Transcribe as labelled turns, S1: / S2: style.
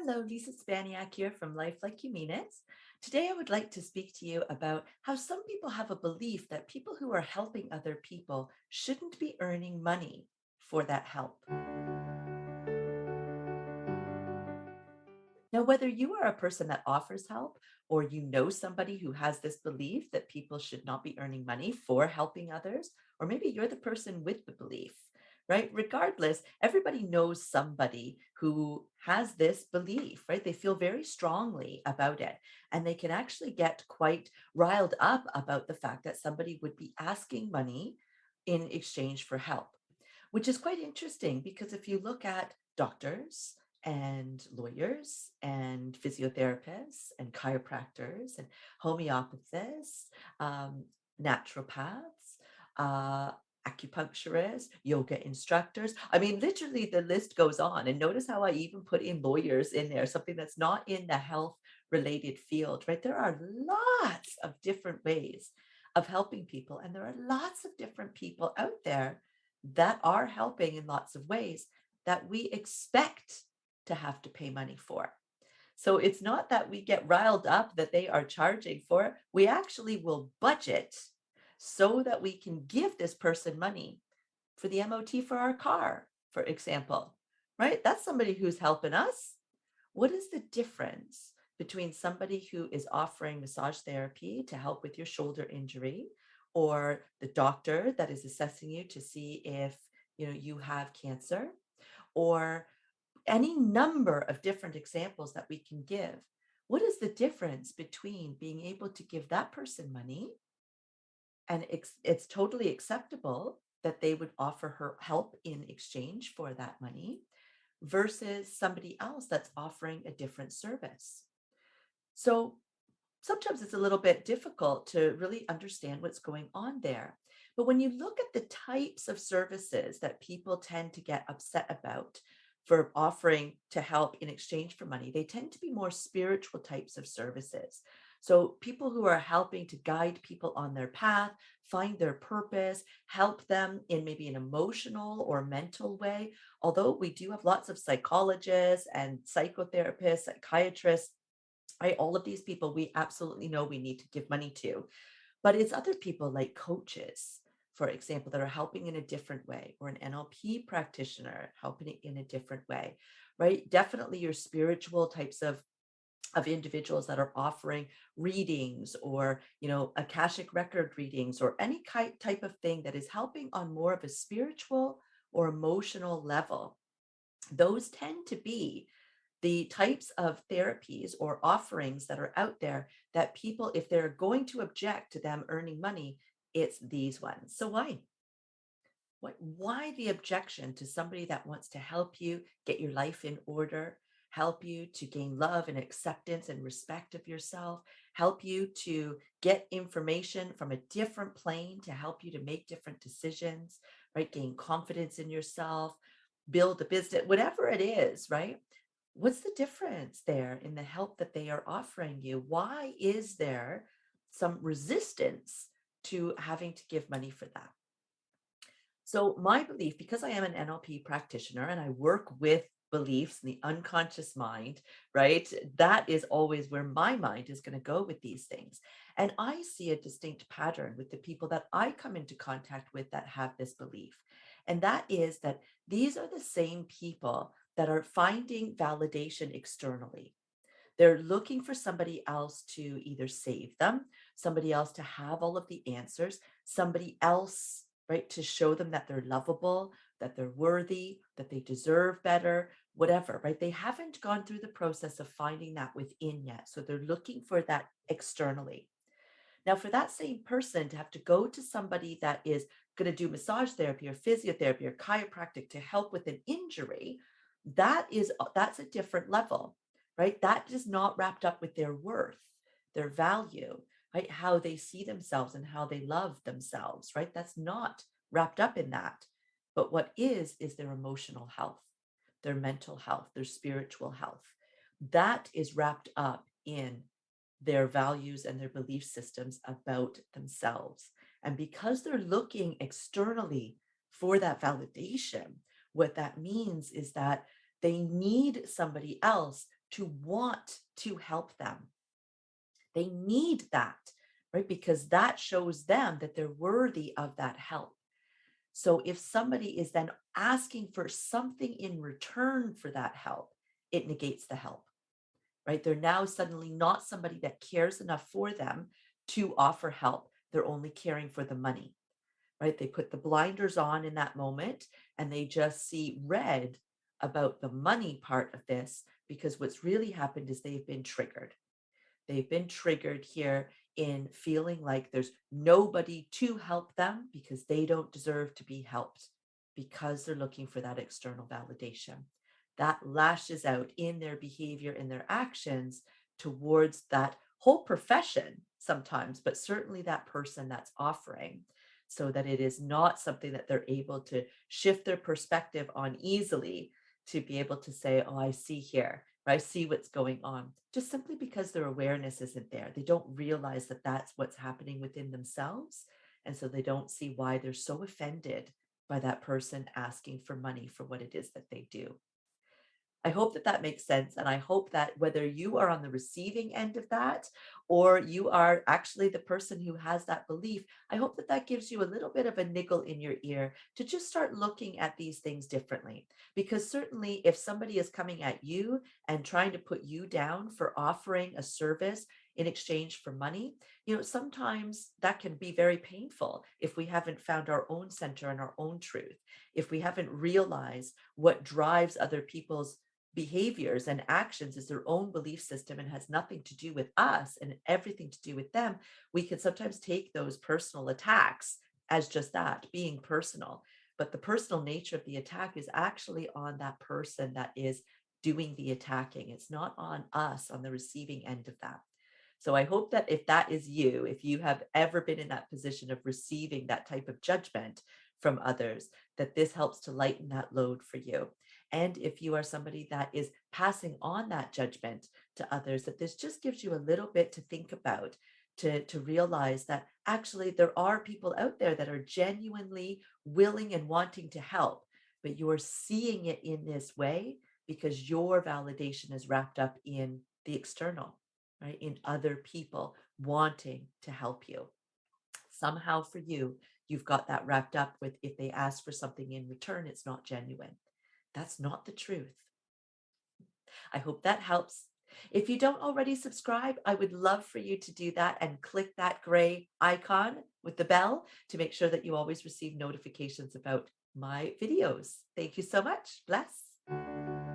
S1: Hello, Lisa Spaniak here from Life Like You Mean It. Today, I would like to speak to you about how some people have a belief that people who are helping other people shouldn't be earning money for that help. Now, whether you are a person that offers help or you know somebody who has this belief that people should not be earning money for helping others, or maybe you're the person with the belief, right? Regardless, everybody knows somebody who has this belief, right? They feel very strongly about it, and they can actually get quite riled up about the fact that somebody would be asking money in exchange for help, which is quite interesting because if you look at doctors and lawyers and physiotherapists and chiropractors and homeopathists, um, naturopaths, uh, acupuncturists, yoga instructors. I mean, literally the list goes on. And notice how I even put in lawyers in there, something that's not in the health related field, right? There are lots of different ways of helping people, and there are lots of different people out there that are helping in lots of ways that we expect to have to pay money for. So it's not that we get riled up that they are charging for it. We actually will budget so that we can give this person money for the MOT for our car, for example, right? That's somebody who's helping us. What is the difference between somebody who is offering massage therapy to help with your shoulder injury or the doctor that is assessing you to see if you have cancer or any number of different examples that we can give? What is the difference between being able to give that person money and it's totally acceptable that they would offer her help in exchange for that money versus somebody else that's offering a different service? So sometimes it's a little bit difficult to really understand what's going on there. But when you look at the types of services that people tend to get upset about for offering to help in exchange for money, they tend to be more spiritual types of services. So people who are helping to guide people on their path, find their purpose, help them in maybe an emotional or mental way. Although we do have lots of psychologists and psychotherapists, psychiatrists, right? All of these people we absolutely know we need to give money to. But it's other people like coaches, for example, that are helping in a different way, or an NLP practitioner helping in a different way, right? Definitely your spiritual types of individuals that are offering readings or akashic record readings or any type of thing that is helping on more of a spiritual or emotional level. Those tend to be the types of therapies or offerings that are out there that people, if they're going to object to them earning money, it's these ones. So why? Why the objection to somebody that wants to help you get your life in order, help you to gain love and acceptance and respect of yourself, help you to get information from a different plane to help you to make different decisions, right? Gain confidence in yourself, build a business, whatever it is, right? What's the difference there in the help that they are offering you? Why is there some resistance to having to give money for that? So, my belief, because I am an NLP practitioner and I work with beliefs in the unconscious mind, right? That is always where my mind is going to go with these things. And I see a distinct pattern with the people that I come into contact with that have this belief. And that is that these are the same people that are finding validation externally. They're looking for somebody else to either save them, somebody else to have all of the answers, somebody else, right, to show them that they're lovable, that they're worthy, that they deserve better, whatever, right? They haven't gone through the process of finding that within yet. So they're looking for that externally. Now, for that same person to have to go to somebody that is going to do massage therapy or physiotherapy or chiropractic to help with an injury, that's a different level, right? That is not wrapped up with their worth, their value, right? How they see themselves and how they love themselves, right? That's not wrapped up in that. But what is their emotional health, their mental health, their spiritual health. That is wrapped up in their values and their belief systems about themselves. And because they're looking externally for that validation, what that means is that they need somebody else to want to help them. They need that, right? Because that shows them that they're worthy of that help. So if somebody is then asking for something in return for that help, it negates the help, right? They're now suddenly not somebody that cares enough for them to offer help. They're only caring for the money, right? They put the blinders on in that moment and they just see red about the money part of this because what's really happened is they've been triggered. They've been triggered here in feeling like there's nobody to help them because they don't deserve to be helped because they're looking for that external validation. That lashes out in their behavior and their actions towards that whole profession sometimes, but certainly that person that's offering, so that it is not something that they're able to shift their perspective on easily to be able to say, oh, I see here, I see what's going on, just simply because their awareness isn't there. They don't realize that that's what's happening within themselves. And so they don't see why they're so offended by that person asking for money for what it is that they do. I hope that that makes sense. And I hope that whether you are on the receiving end of that or you are actually the person who has that belief, I hope that that gives you a little bit of a niggle in your ear to just start looking at these things differently. Because certainly, if somebody is coming at you and trying to put you down for offering a service in exchange for money, sometimes that can be very painful if we haven't found our own center and our own truth, if we haven't realized what drives other people's behaviors and actions is their own belief system and has nothing to do with us and everything to do with them, we can sometimes take those personal attacks as just that, being personal. But the personal nature of the attack is actually on that person that is doing the attacking. It's not on us on the receiving end of that. So I hope that if that is you, if you have ever been in that position of receiving that type of judgment from others, that this helps to lighten that load for you. And if you are somebody that is passing on that judgment to others, that this just gives you a little bit to think about, to realize that actually there are people out there that are genuinely willing and wanting to help, but you're seeing it in this way because your validation is wrapped up in the external, right? In other people wanting to help you. Somehow for you, you've got that wrapped up with if they ask for something in return, it's not genuine. That's not the truth. I hope that helps. If you don't already subscribe, I would love for you to do that and click that gray icon with the bell to make sure that you always receive notifications about my videos. Thank you so much. Bless.